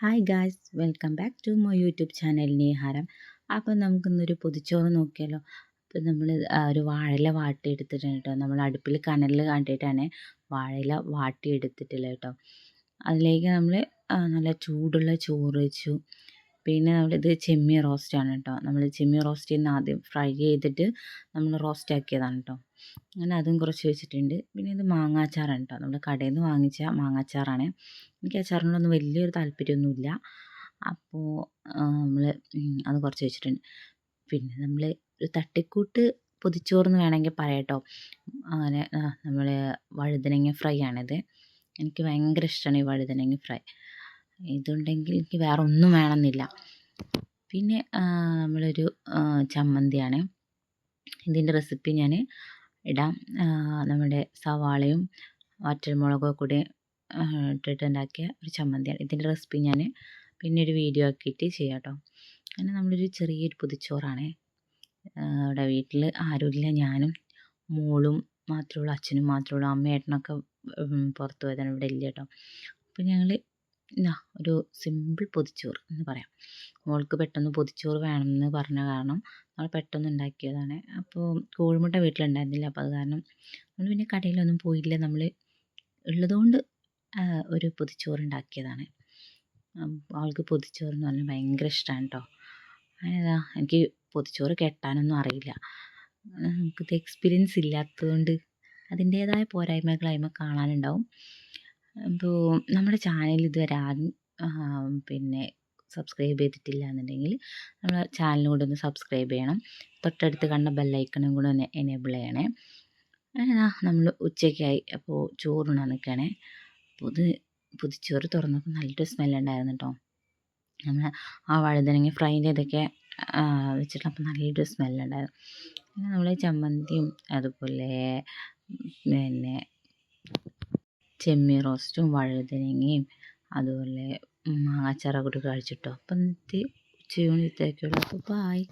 Hi guys welcome back to my YouTube channel Neeharam. അപ്പോൾ നമുക്കിന്നൊരു പൊതിച്ചോറ് നോക്കിയാലോ. അപ്പോൾ നമ്മൾ ഒരു വാഴയില വാട്ടിയെടുത്തിട്ടുണ്ട് കേട്ടോ. നമ്മൾ അടുപ്പിൽ കനലിൽ കാട്ടിയിട്ടാണ് വാഴയില വാട്ടിയെടുത്തിട്ടുള്ളത് കേട്ടോ. അതിലേക്ക് നമ്മൾ നല്ല ചൂടുള്ള ചോറ് വെച്ചു. പിന്നെ നമ്മളിത് ചെമ്മീൻ റോസ്റ്റാണ് കേട്ടോ. നമ്മൾ ചെമ്മീൻ റോസ്റ്റ് ചെയ്യുന്ന ആദ്യം ഫ്രൈ ചെയ്തിട്ട് നമ്മൾ റോസ്റ്റ് ആക്കിയതാണ് കേട്ടോ. അങ്ങനെ അതും കുറച്ച് വെച്ചിട്ടുണ്ട്. പിന്നെ ഇത് മാങ്ങാച്ചാറാണ് കേട്ടോ. നമ്മൾ കടയിൽ നിന്ന് വാങ്ങിച്ച മാങ്ങാച്ചാറാണ്. എനിക്ക് അച്ചാറിനോടൊന്നും വലിയൊരു താല്പര്യമൊന്നുമില്ല. അപ്പോൾ നമ്മൾ അത് കുറച്ച് വെച്ചിട്ടുണ്ട്. പിന്നെ നമ്മൾ ഒരു തട്ടിക്കൂട്ട് പൊതിച്ചോറെന്ന് വേണമെങ്കിൽ പറയാം കേട്ടോ. അങ്ങനെ നമ്മൾ വഴുതനങ്ങ ഫ്രൈ ആണിത്. എനിക്ക് ഭയങ്കര ഇഷ്ടമാണ് ഈ വഴുതനങ്ങ ഫ്രൈ. ഇതുണ്ടെങ്കിൽ എനിക്ക് വേറെ ഒന്നും വേണമെന്നില്ല. പിന്നെ നമ്മളൊരു ചമ്മന്തിയാണ്. ഇതിൻ്റെ റെസിപ്പി ഞാൻ ഇടാം. നമ്മുടെ സവാളയും വറ്റൽമുളകും കൂടി ഇട്ടിട്ടുണ്ടാക്കിയ ഒരു ചമ്മന്തിയാണ്. ഇതിൻ്റെ റെസിപ്പി ഞാൻ പിന്നെ ഒരു വീഡിയോ ആക്കിയിട്ട് ചെയ്യാം കേട്ടോ. അങ്ങനെ നമ്മളൊരു ചെറിയൊരു പൊതിച്ചോറാണ്. ഇവിടെ വീട്ടിൽ ആരുമില്ല, ഞാനും മോളും മാത്രമേ ഉള്ളൂ, അച്ഛനും മാത്രമേ ഉള്ളൂ. അമ്മയും ഏട്ടനൊക്കെ പുറത്ത് പോയതാണ്, ഇവിടെ ഇല്ല കേട്ടോ. അപ്പോൾ ഞങ്ങൾ ഒരു സിമ്പിൾ പൊതിച്ചോറ് എന്ന് പറയാം. മോൾക്ക് പെട്ടെന്ന് പൊതിച്ചോറ് വേണമെന്ന് പറഞ്ഞ കാരണം നമ്മൾ പെട്ടെന്ന് ഉണ്ടാക്കിയതാണ്. അപ്പോൾ കോഴിമുട്ട വീട്ടിലുണ്ടായിരുന്നില്ല. അപ്പോൾ അത് കാരണം നമ്മൾ പിന്നെ കടയിലൊന്നും പോയില്ല. നമ്മൾ ഉള്ളതുകൊണ്ട് ഒരു പൊതിച്ചോറ് ഉണ്ടാക്കിയതാണ്. ആൾക്ക് പൊതിച്ചോറ് എന്ന് പറഞ്ഞാൽ ഭയങ്കര ഇഷ്ടമാണ് കേട്ടോ. അങ്ങനെ എനിക്ക് പൊതിച്ചോറ് കെട്ടാനൊന്നും അറിയില്ല. നമുക്കിത് എക്സ്പീരിയൻസ് ഇല്ലാത്തതുകൊണ്ട് അതിൻ്റേതായ പോരായ്മകൾ അതിന്മേൽ കാണാനുണ്ടാവും. അപ്പോൾ നമ്മുടെ ചാനൽ ഇതുവരെ ആരും പിന്നെ സബ്സ്ക്രൈബ് ചെയ്തിട്ടില്ല എന്നുണ്ടെങ്കിൽ നമ്മുടെ ചാനലും കൂടെ ഒന്ന് സബ്സ്ക്രൈബ് ചെയ്യണം. തൊട്ടടുത്ത് കണ്ട ബെല്ലൈക്കണും കൂടെ ഒന്ന് എനേബിൾ ചെയ്യണേ. അങ്ങനെ നമ്മൾ ഉച്ചയ്ക്കായി. അപ്പോൾ ചോറുണ്ണാൻ നിൽക്കണേ. പൊതിച്ചോറ് തുറന്നപ്പോൾ നല്ലൊരു സ്മെല്ലുണ്ടായിരുന്നു കേട്ടോ. നമ്മൾ ആ വഴുതനങ്ങ ഫ്രൈ ചെയ്തൊക്കെ വെച്ചിട്ട് നല്ലൊരു സ്മെല്ലുണ്ടായിരുന്നു. പിന്നെ നമ്മൾ ചമ്മന്തിയും അതുപോലെ പിന്നെ ചെമ്മീൻ റോസ്റ്റും വഴുതനങ്ങയും അതുപോലെ മാങ്ങാച്ചാറൊക്കെ കഴിച്ചിട്ടോ. അപ്പം ഇന്നത്തെ ഉച്ചയൂണ് ഇത്രയൊക്കെയുള്ളൂ. അപ്പോൾ ബായ്.